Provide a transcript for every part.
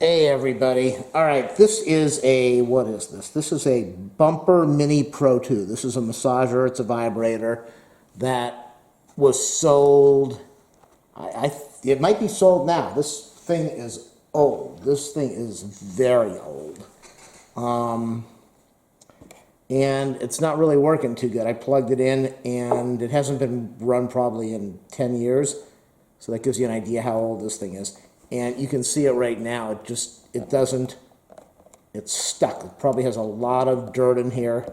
Hey everybody. All right, this is a, what is this? This is a Bumper Mini Pro 2. This is a massager, it's a vibrator that was sold, it might be sold now. This thing is old. This thing is very old. And it's not really working too good. I plugged it in and it hasn't been run probably in 10 years. So that gives you an idea how old this thing is. And you can see it right now. It's stuck. It probably has a lot of dirt in here.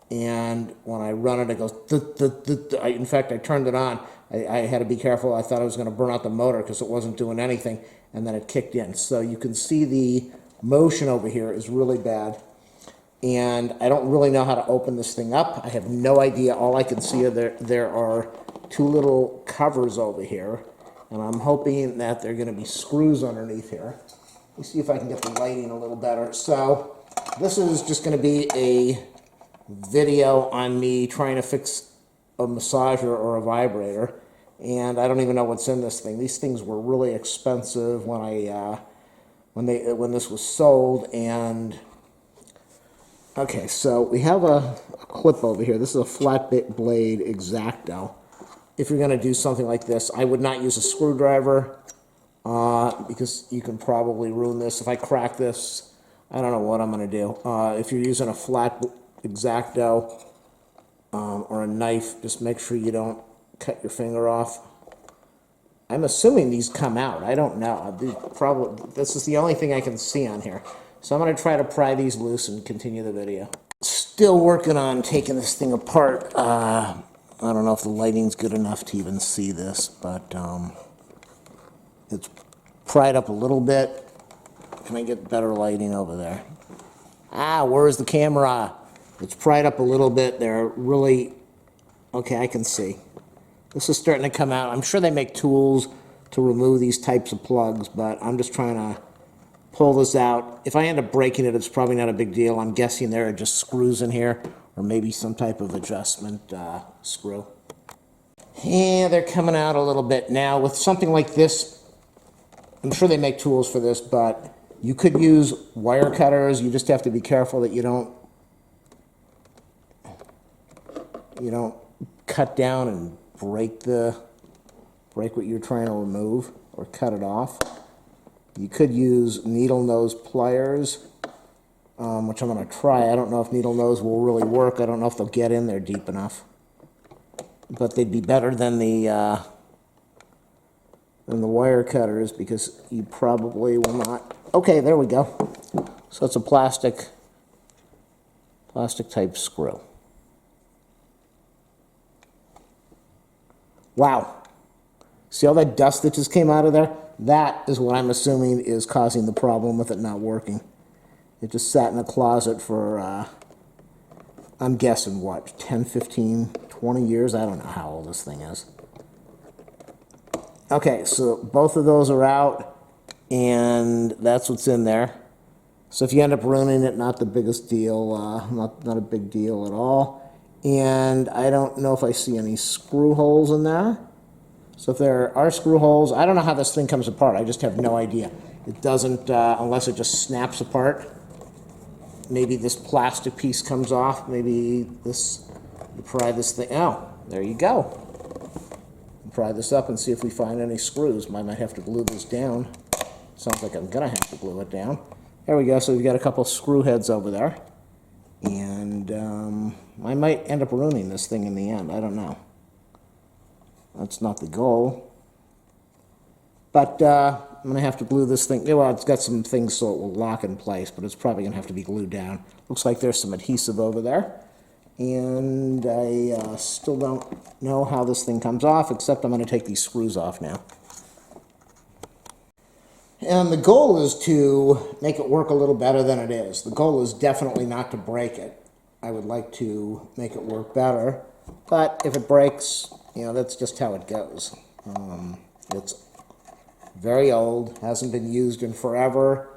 And when I run it, it goes, in fact, I turned it on. I had to be careful. I thought I was going to burn out the motor because it wasn't doing anything. And then it kicked in. So you can see the motion over here is really bad. And I don't really know how to open this thing up. I have no idea. All I can see are there are two little covers over here. And I'm hoping that there are going to be screws underneath here. Let me see if I can get the lighting a little better. So this is just going to be a video on me trying to fix a massager or a vibrator. And I don't even know what's in this thing. These things were really expensive when this was sold. And okay, so we have a clip over here. This is a flat blade X-Acto. If you're going to do something like this, I would not use a screwdriver because you can probably ruin this. If I crack this, I don't know what I'm going to do. If you're using a flat X-Acto or a knife, just make sure you don't cut your finger off. I'm assuming these come out. I don't know. This is the only thing I can see on here. So I'm going to try to pry these loose and continue the video. Still working on taking this thing apart. I don't know if the lighting's good enough to even see this, but it's pried up a little bit. Can I get better lighting over there? Where's the camera? It's pried up a little bit. They're really, okay, I can see. This is starting to come out. I'm sure they make tools to remove these types of plugs, but I'm just trying to pull this out. If I end up breaking it, it's probably not a big deal. I'm guessing there are just screws in here, or maybe some type of adjustment screw. Yeah, they're coming out a little bit. Now, with something like this, I'm sure they make tools for this, but you could use wire cutters. You just have to be careful that you don't cut down and break what you're trying to remove or cut it off. You could use needle nose pliers, which I'm going to try. I don't know if needle nose will really work. I don't know if they'll get in there deep enough. But they'd be better than the wire cutters because you probably will not. Okay, there we go. So it's a plastic type screw. Wow. See all that dust that just came out of there? That is what I'm assuming is causing the problem with it not working. It just sat in a closet for, I'm guessing, what, 10, 15, 20 years? I don't know how old this thing is. Okay, so both of those are out, and that's what's in there. So if you end up ruining it, not the biggest deal, not a big deal at all. And I don't know if I see any screw holes in there. So if there are screw holes, I don't know how this thing comes apart. I just have no idea. It doesn't, unless it just snaps apart. Maybe this plastic piece comes off. Maybe this, you pry this thing, oh, there you go. Pry this up and see if we find any screws. I might have to glue this down. Sounds like I'm gonna have to glue it down. There we go, so we've got a couple screw heads over there. And I might end up ruining this thing in the end, I don't know. That's not the goal. But I'm going to have to glue this thing. Well, it's got some things so it will lock in place, but it's probably going to have to be glued down. Looks like there's some adhesive over there. And I still don't know how this thing comes off, except I'm going to take these screws off now. And the goal is to make it work a little better than it is. The goal is definitely not to break it. I would like to make it work better. But if it breaks, that's just how it goes. It's very old, hasn't been used in forever,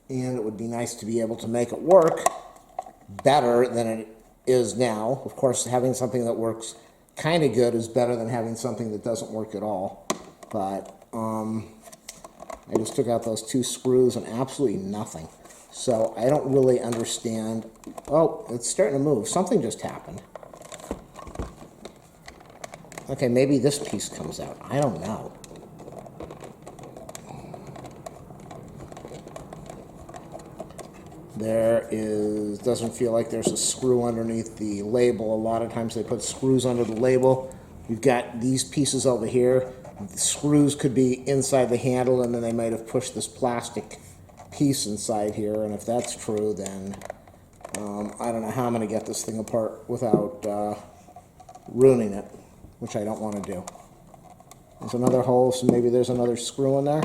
and it would be nice to be able to make it work better than it is now. Of course, having something that works kind of good is better than having something that doesn't work at all. But I just took out those 2 screws and absolutely nothing. So I don't really understand. Oh, it's starting to move. Something just happened. Okay, maybe this piece comes out. I don't know. Doesn't feel like there's a screw underneath the label. A lot of times they put screws under the label. You've got these pieces over here. The screws could be inside the handle, and then they might have pushed this plastic piece inside here. And if that's true, then I don't know how I'm going to get this thing apart without ruining it, which I don't want to do. There's another hole, so maybe there's another screw in there.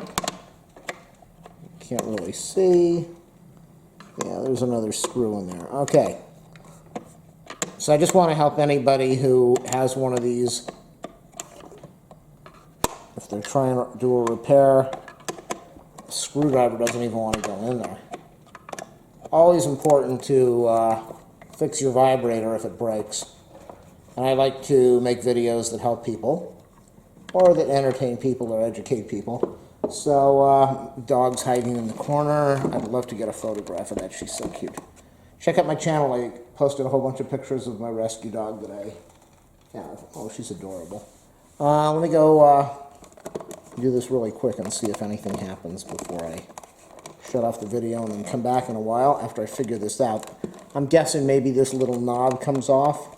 Can't really see. Yeah, there's another screw in there. Okay. So I just want to help anybody who has one of these. If they're trying to do a repair, a screwdriver doesn't even want to go in there. Always important to fix your vibrator if it breaks. And I like to make videos that help people, or that entertain people or educate people. So, dog's hiding in the corner. I'd love to get a photograph of that. She's so cute. Check out my channel. I posted a whole bunch of pictures of my rescue dog that I have. Oh, she's adorable. Let me go do this really quick and see if anything happens before I shut off the video and then come back in a while after I figure this out. I'm guessing maybe this little knob comes off.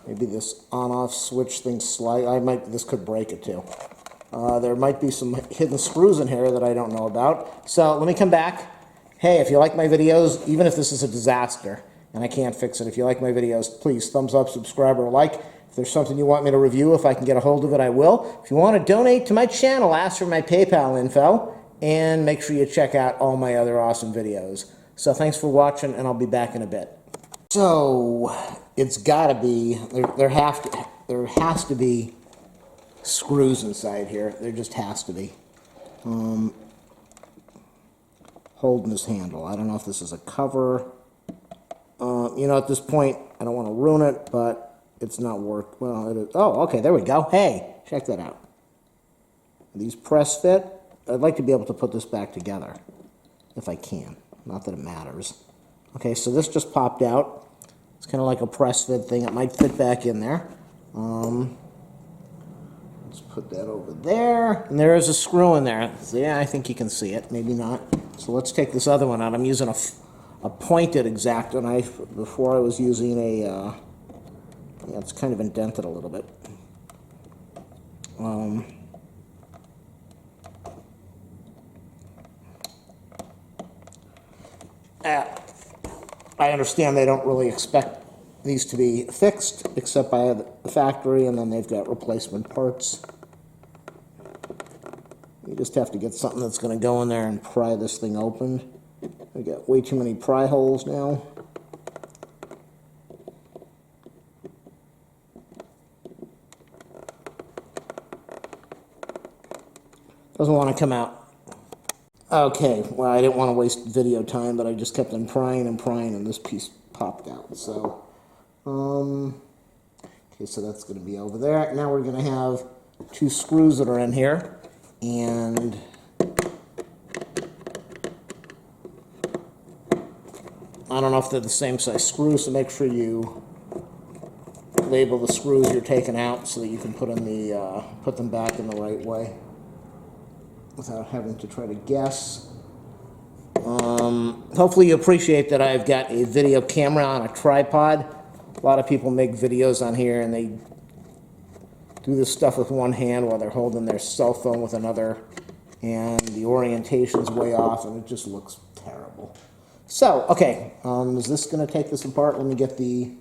Maybe this on-off switch thing this could break it too. There might be some hidden screws in here that I don't know about. So let me come back. Hey, if you like my videos, even if this is a disaster and I can't fix it, if you like my videos, please thumbs up, subscribe, or like. If there's something you want me to review, if I can get a hold of it, I will. If you want to donate to my channel, ask for my PayPal info, and make sure you check out all my other awesome videos. So thanks for watching, and I'll be back in a bit. So it's got to be, there has to be screws inside here. There just has to be. Holding this handle. I don't know if this is a cover. You know, at this point, I don't want to ruin it, but it's not work. Well, it is. Oh, okay, there we go. Hey, check that out. These press fit. I'd like to be able to put this back together, if I can. Not that it matters. Okay, so this just popped out. It's kind of like a press fit thing. It might fit back in there. Let's put that over there. And there is a screw in there. So yeah, I think you can see it. Maybe not. So let's take this other one out. I'm using a pointed X-Acto knife. Before I was using a, yeah, it's kind of indented a little bit. I understand they don't really expect these to be fixed except by the factory, and then they've got replacement parts. You just have to get something that's going to go in there and pry this thing open. I got way too many pry holes now. Doesn't want to come out. Okay, well, I didn't want to waste video time, but I just kept on prying and prying, and this piece popped out. So, okay, so that's going to be over there. Now we're going to have 2 screws that are in here, and I don't know if they're the same size screws, so make sure you label the screws you're taking out so that you can put them back in the right way without having to try to guess. Hopefully you appreciate that I've got a video camera on a tripod. A lot of people make videos on here and they do this stuff with one hand while they're holding their cell phone with another, and the orientation's way off and it just looks terrible. So, okay, is this going to take this apart? Let me get the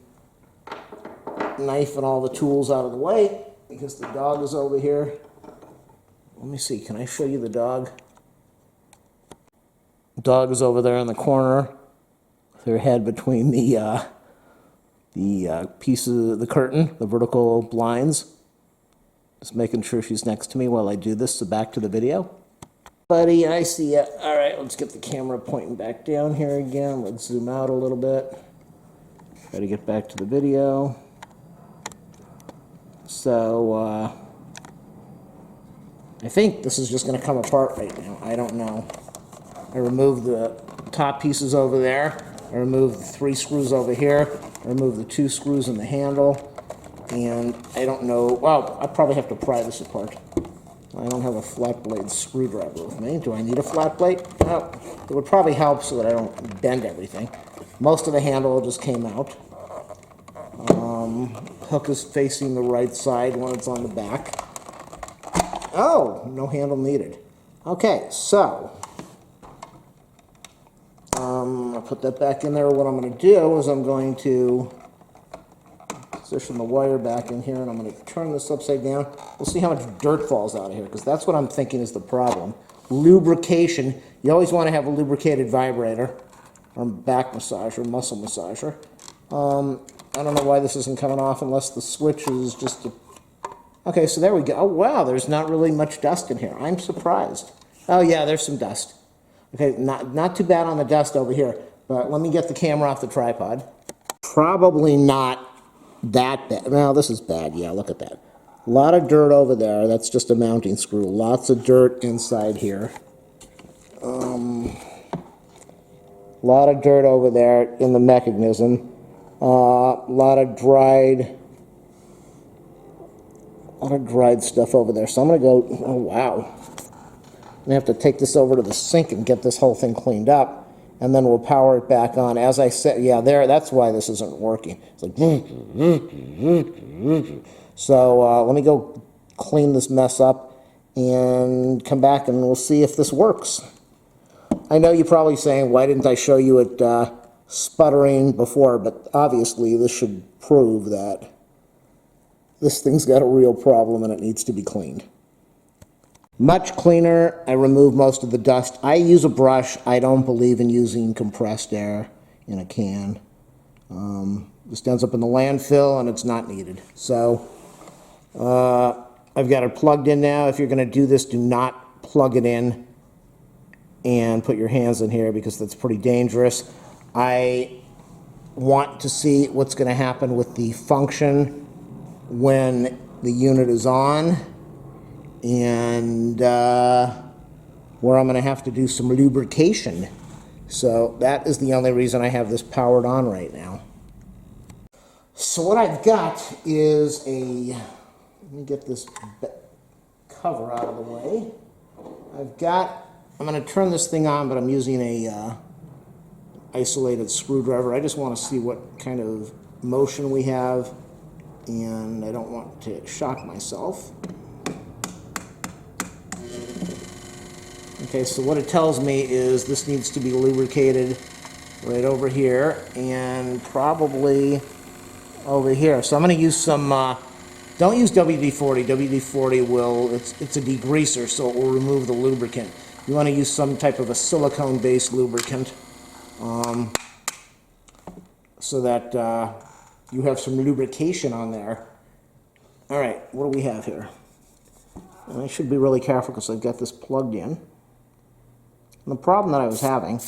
knife and all the tools out of the way because the dog is over here. Let me see, can I show you the dog? Dog is over there in the corner with her head between the pieces of the curtain, the vertical blinds. Just making sure she's next to me while I do this, so back to the video. Buddy, I see ya. All right, let's get the camera pointing back down here again. Let's zoom out a little bit. Try to get back to the video. So, I think this is just going to come apart right now. I don't know. I removed the top pieces over there. I removed the 3 screws over here. I removed the 2 screws in the handle. And I don't know. Well, I probably have to pry this apart. I don't have a flat blade screwdriver with me. Do I need a flat blade? No. It would probably help so that I don't bend everything. Most of the handle just came out. Hook is facing the right side when it's on the back. Oh, no handle needed. Okay, so I'll put that back in there. What I'm going to do is I'm going to position the wire back in here, and I'm going to turn this upside down. We'll see how much dirt falls out of here, because that's what I'm thinking is the problem. Lubrication. You always want to have a lubricated vibrator, or back massager, muscle massager. I don't know why this isn't coming off unless the switch is just... Okay, so there we go. Oh, wow, there's not really much dust in here. I'm surprised. Oh, yeah, there's some dust. Okay, not too bad on the dust over here, but let me get the camera off the tripod. Probably not that bad. No, this is bad. Yeah, look at that. A lot of dirt over there. That's just a mounting screw. Lots of dirt inside here. A lot of dirt over there in the mechanism. A lot of dried stuff over there. So I'm going to go, oh wow. I'm going to have to take this over to the sink and get this whole thing cleaned up. And then we'll power it back on. As I said, yeah, that's why this isn't working. It's like, so let me go clean this mess up and come back and we'll see if this works. I know you're probably saying, why didn't I show you it sputtering before? But obviously this should prove that this thing's got a real problem and it needs to be cleaned. Much cleaner. I remove most of the dust. I use a brush. I don't believe in using compressed air in a can. This ends up in the landfill and it's not needed. So I've got it plugged in now. If you're going to do this, do not plug it in and put your hands in here because that's pretty dangerous. I want to see what's going to happen with the function when the unit is on, and where I'm going to have to do some lubrication. So that is the only reason I have this powered on right now. So what I've got is let me get this cover out of the way. I'm going to turn this thing on, but I'm using a isolated screwdriver. I just want to see what kind of motion we have, and I don't want to shock myself. Okay, so what it tells me is this needs to be lubricated right over here and probably over here. So I'm going to use some, don't use WD-40. WD-40 will, it's a degreaser, so it will remove the lubricant. You want to use some type of a silicone-based lubricant so that you have some lubrication on there. All right, what do we have here? And I should be really careful because I've got this plugged in. And the problem that I was having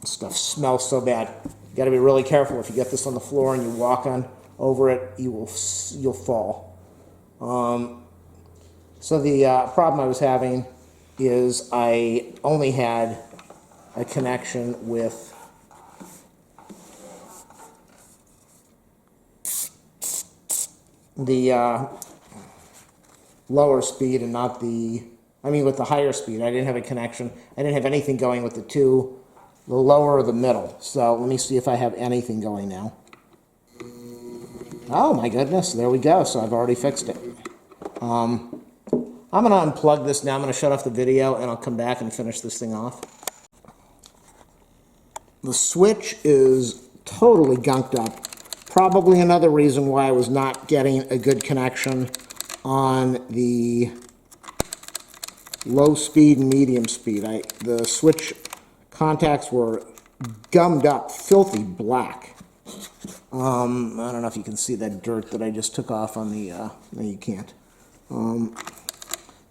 stuff smells so bad. You got to be really careful. If you get this on the floor and you walk on over it, you'll fall. So the problem I was having is I only had a connection with the lower speed and not with the higher speed. I didn't have a connection. I didn't have anything going with the lower or the middle. So let me see if I have anything going now. Oh my goodness, there we go. So I've already fixed it. I'm going to unplug this now. I'm going to shut off the video and I'll come back and finish this thing off. The switch is totally gunked up. Probably another reason why I was not getting a good connection on the low speed and medium speed. The switch contacts were gummed up, filthy black. I don't know if you can see that dirt that I just took off on the, no you can't.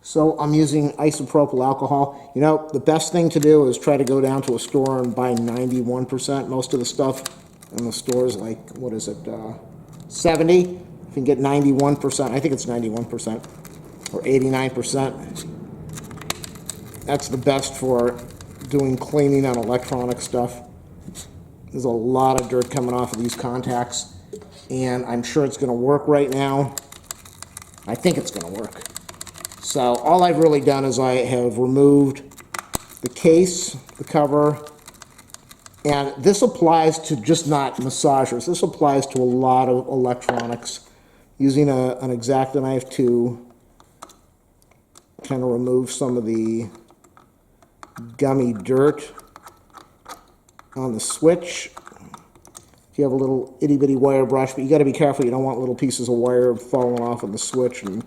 So I'm using isopropyl alcohol. You know, the best thing to do is try to go down to a store and buy 91%. Most of the stuff in the stores, like, what is it, 70? You can get 91%. I think it's 91% or 89%. That's the best for doing cleaning on electronic stuff. There's a lot of dirt coming off of these contacts, and I'm sure it's going to work right now. I think it's going to work. So all I've really done is I have removed the case, the cover, and this applies to just not massagers. This applies to a lot of electronics. Using an X-Acto knife to kind of remove some of the gummy dirt on the switch. If you have a little itty-bitty wire brush, but you got to be careful. You don't want little pieces of wire falling off of the switch and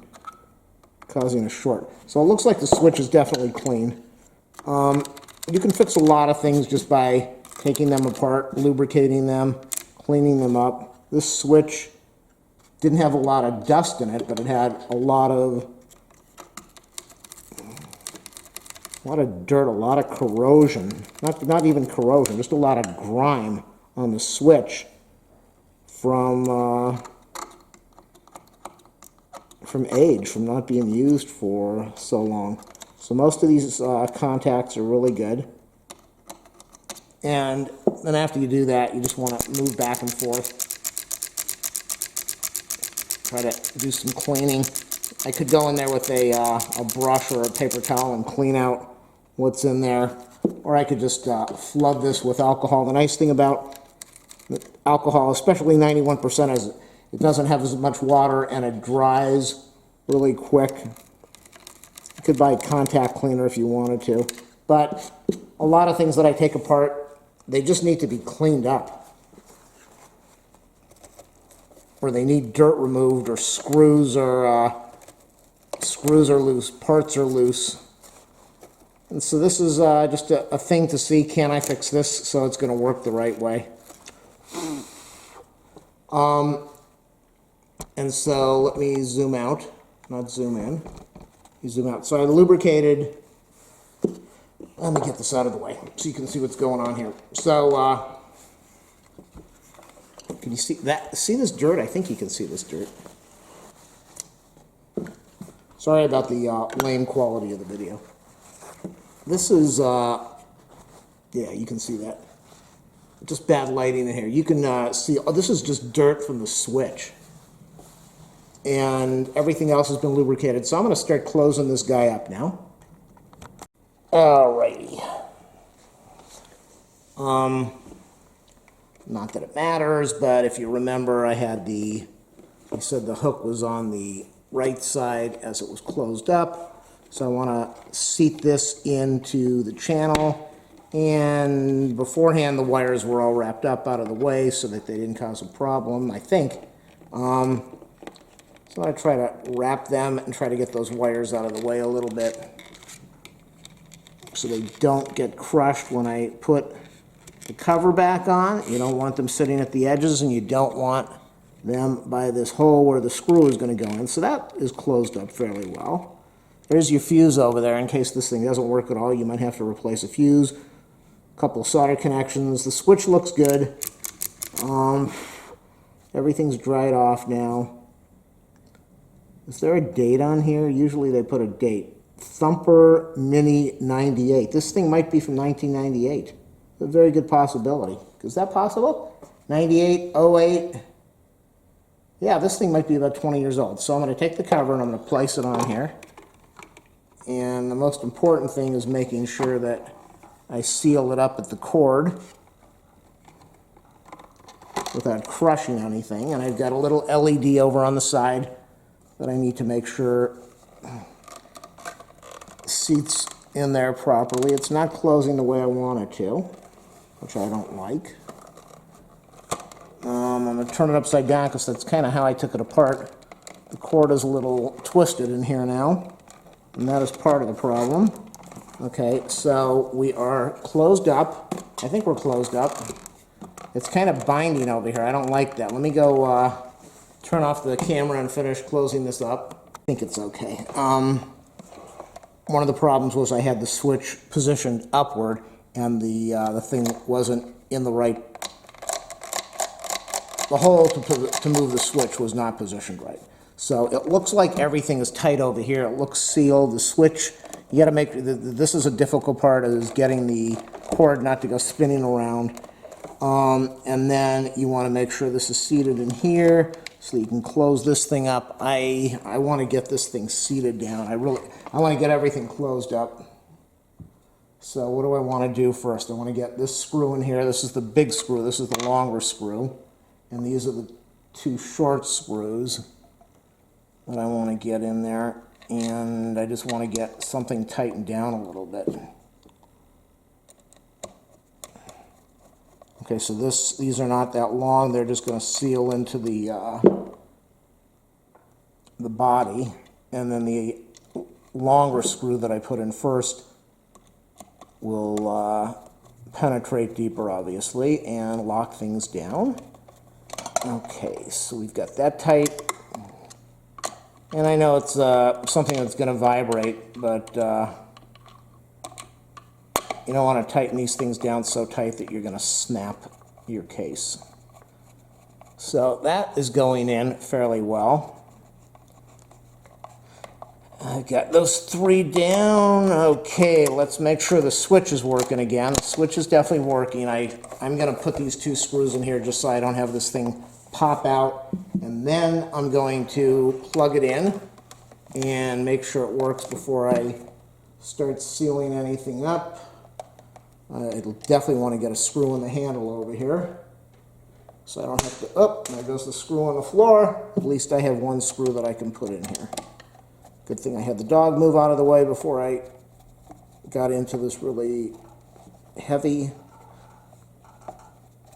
causing a short. So it looks like the switch is definitely clean. You can fix a lot of things just by taking them apart, lubricating them, cleaning them up. This switch didn't have a lot of dust in it, but it had a lot of dirt, a lot of corrosion. Not even corrosion, just a lot of grime on the switch from age, from not being used for so long. So most of these contacts are really good. And then after you do that, you just want to move back and forth. Try to do some cleaning. I could go in there with a brush or a paper towel and clean out what's in there. Or I could just flood this with alcohol. The nice thing about alcohol, especially 91%, is it doesn't have as much water and it dries really quick. You could buy a contact cleaner if you wanted to. But a lot of things that I take apart, they just need to be cleaned up. Or they need dirt removed, or screws are loose, parts are loose. And so this is just a thing to see, can I fix this so it's going to work the right way? And so let me zoom out, not zoom in. You zoom out. So I lubricated. Let me get this out of the way so you can see what's going on here. So can you see that? See this dirt? I think you can see this dirt. Sorry about the lame quality of the video. This is, yeah, you can see that. Just bad lighting in here. You can see, oh, this is just dirt from the switch. And everything else has been lubricated. So I'm going to start closing this guy up now. Alrighty. Not that it matters, but if you remember, I said the hook was on the right side as it was closed up. So I want to seat this into the channel. And beforehand, the wires were all wrapped up out of the way so that they didn't cause a problem, I think. So I try to wrap them and try to get those wires out of the way a little bit so they don't get crushed when I put the cover back on. You don't want them sitting at the edges, and you don't want them by this hole where the screw is going to go in. So that is closed up fairly well. There's your fuse over there in case this thing doesn't work at all. You might have to replace a fuse, a couple of solder connections. The switch looks good. Everything's dried off now. Is there a date on here? Usually they put a date. Thumper Mini 98. This thing might be from 1998. A very good possibility. Is that possible? 98, 08. Yeah, this thing might be about 20 years old. So I'm going to take the cover and I'm going to place it on here. And the most important thing is making sure that I seal it up at the cord without crushing anything. And I've got a little LED over on the side that I need to make sure seats in there properly. It's not closing the way I want it to, which I don't like. I'm going to turn it upside down because that's kind of how I took it apart. The cord is a little twisted in here now, and that is part of the problem. Okay, so we are closed up. I think we're closed up. It's kind of binding over here. I don't like that. Let me go turn off the camera and finish closing this up. I think it's okay. One of the problems was I had the switch positioned upward, and the thing wasn't in the right the hole to move the switch was not positioned right. So it looks like everything is tight over here. It looks sealed. The switch, you got to make, this is a difficult part, is getting the cord not to go spinning around. And then you want to make sure this is seated in here so you can close this thing up. I want to get this thing seated down. I want to get everything closed up. So what do I want to do first? I want to get this screw in here. This is the big screw. This is the longer screw. And these are the two short screws that I want to get in there. And I just want to get something tightened down a little bit. Okay, so these are not that long. They're just going to seal into the body. And then the longer screw that I put in first will penetrate deeper, obviously, and lock things down. Okay, so we've got that tight. And I know it's something that's going to vibrate, but you don't want to tighten these things down so tight that you're going to snap your case. So that is going in fairly well. I got those three down. Okay, let's make sure the switch is working again. The switch is definitely working. I'm going to put these two screws in here just so I don't have this thing pop out. And then I'm going to plug it in and make sure it works before I start sealing anything up. It'll definitely want to get a screw in the handle over here. So I don't have to, oh, there goes the screw on the floor. At least I have one screw that I can put in here. Good thing I had the dog move out of the way before I got into this really heavy.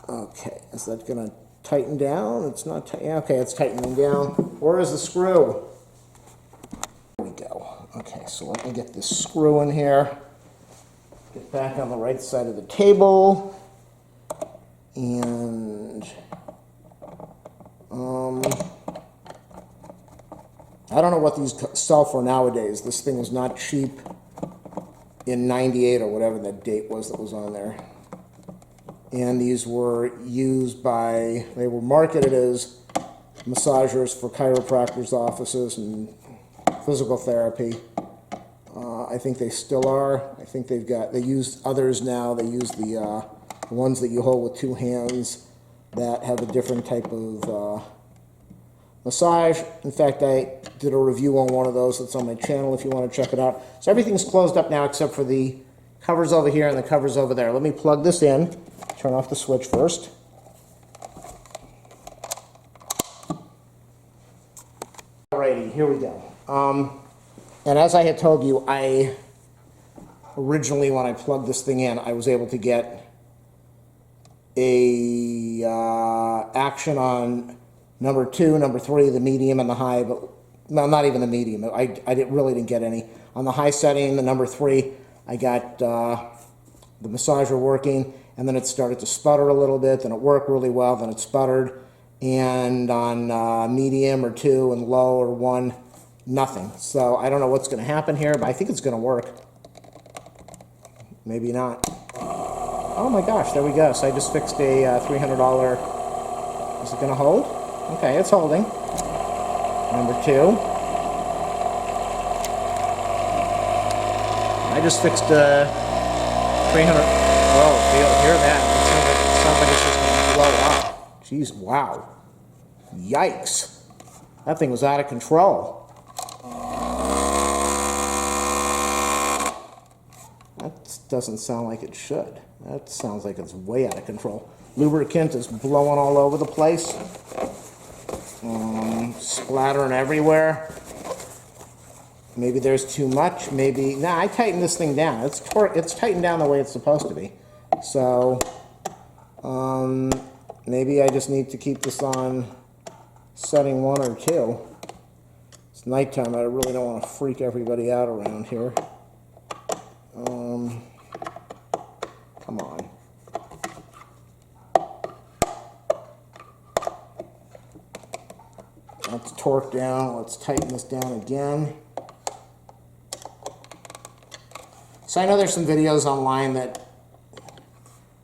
Okay, is that going to tighten down? It's not tight. Yeah, okay, it's tightening down. Where is the screw? There we go. Okay, so let me get this screw in here. Get back on the right side of the table. And I don't know what these sell for nowadays. This thing was not cheap in '98 or whatever that date was that was on there. And these were used by, they were marketed as massagers for chiropractors' offices and physical therapy. I think they still are. I think they use others now. They use the ones that you hold with two hands that have a different type of massage. In fact, I did a review on one of those that's on my channel if you want to check it out. So everything's closed up now except for the covers over here and the covers over there. Let me plug this in. Turn off the switch first. Alrighty, here we go. And as I had told you, originally when I plugged this thing in, I was able to get a action on number 2, number 3, the medium, and the high, but no, not even the medium. I really didn't get any. On the high setting, the number 3, I got the massager working, and then it started to sputter a little bit, then it worked really well, then it sputtered, and on medium or 2 and low or 1, nothing. So I don't know what's going to happen here, but I think it's going to work. Maybe not. Oh my gosh, there we go. So I just fixed a $300. Is it going to hold? Okay, it's holding. Number 2. I just fixed a 300. Whoa, hear that? It sounds like it's just going to blow up. Jeez, wow. Yikes. That thing was out of control. That doesn't sound like it should. That sounds like it's way out of control. Lubricant is blowing all over the place. Splattering everywhere. Maybe there's too much. Maybe... Nah, I tightened this thing down. It's tightened down the way it's supposed to be. So, maybe I just need to keep this on setting 1 or 2. It's nighttime. I really don't want to freak everybody out around here. Come on. Let's torque down. Let's tighten this down again. So I know there's some videos online that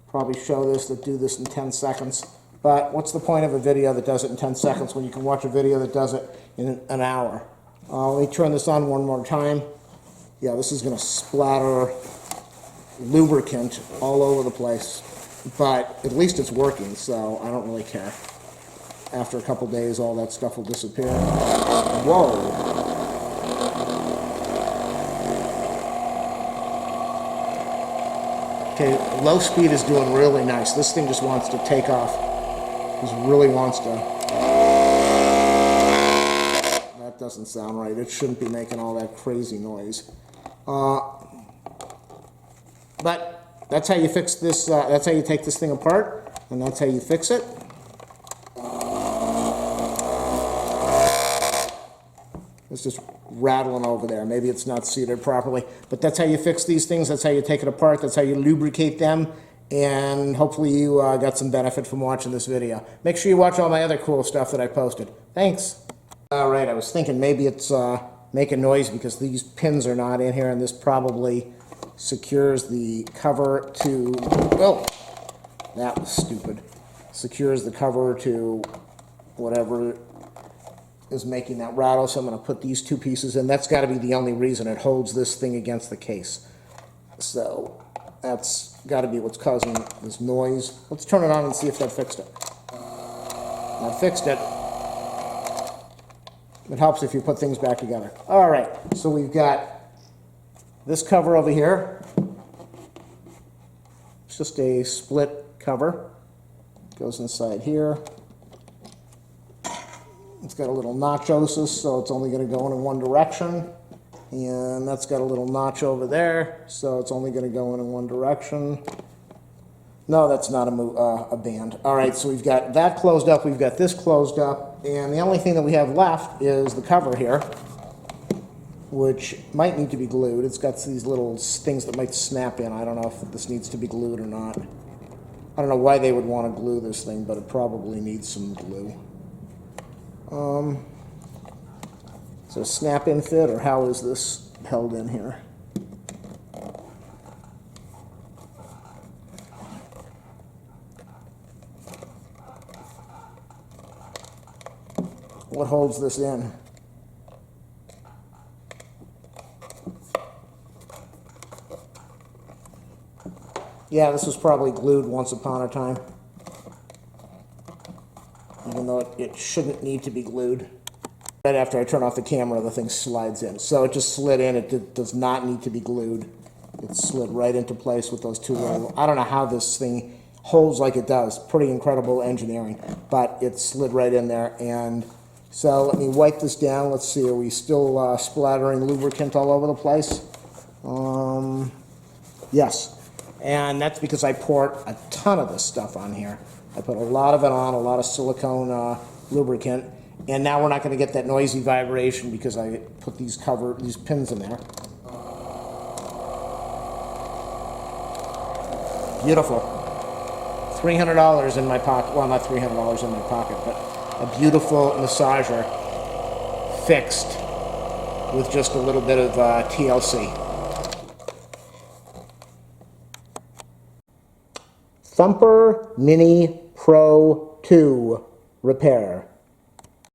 probably show this, that do this in 10 seconds. But what's the point of a video that does it in 10 seconds when you can watch a video that does it in an hour? Let me turn this on one more time. Yeah, this is going to splatter lubricant all over the place. But at least it's working, so I don't really care. After a couple days, all that stuff will disappear. Whoa. Okay, low speed is doing really nice. This thing just wants to take off. Just really wants to. That doesn't sound right. It shouldn't be making all that crazy noise. But that's how you fix this. That's how you take this thing apart, and that's how you fix it. It's just rattling over there. Maybe it's not seated properly. But that's how you fix these things. That's how you take it apart. That's how you lubricate them. And hopefully you got some benefit from watching this video. Make sure you watch all my other cool stuff that I posted. Thanks. All right, I was thinking maybe it's making noise because these pins are not in here, and this probably secures the cover to... Oh, that was stupid. Secures the cover to whatever is making that rattle, so I'm going to put these two pieces in. That's got to be the only reason it holds this thing against the case. So that's got to be what's causing this noise. Let's turn it on and see if that fixed it. That fixed it. It helps if you put things back together. All right, so we've got this cover over here. It's just a split cover. Goes inside here. It's got a little notchosis, so it's only going to go in one direction. And that's got a little notch over there, so it's only going to go in one direction. No, that's not a band. All right, so we've got that closed up. We've got this closed up. And the only thing that we have left is the cover here, which might need to be glued. It's got these little things that might snap in. I don't know if this needs to be glued or not. I don't know why they would want to glue this thing, but it probably needs some glue. So snap-in fit, or how is this held in here? What holds this in? Yeah, this was probably glued once upon a time. Even though it shouldn't need to be glued. Right after I turn off the camera, the thing slides in. So it just slid in. It does not need to be glued. It slid right into place with those two little... I don't know how this thing holds like it does. Pretty incredible engineering. But it slid right in there. And so let me wipe this down. Let's see. Are we still splattering lubricant all over the place? Yes. And that's because I poured a ton of this stuff on here. I put a lot of it on, a lot of silicone lubricant, and now we're not going to get that noisy vibration because I put these pins in there. Beautiful. $300 in my pocket. Well, not $300 in my pocket, but a beautiful massager fixed with just a little bit of TLC. Thumper Mini Pro 2 repair.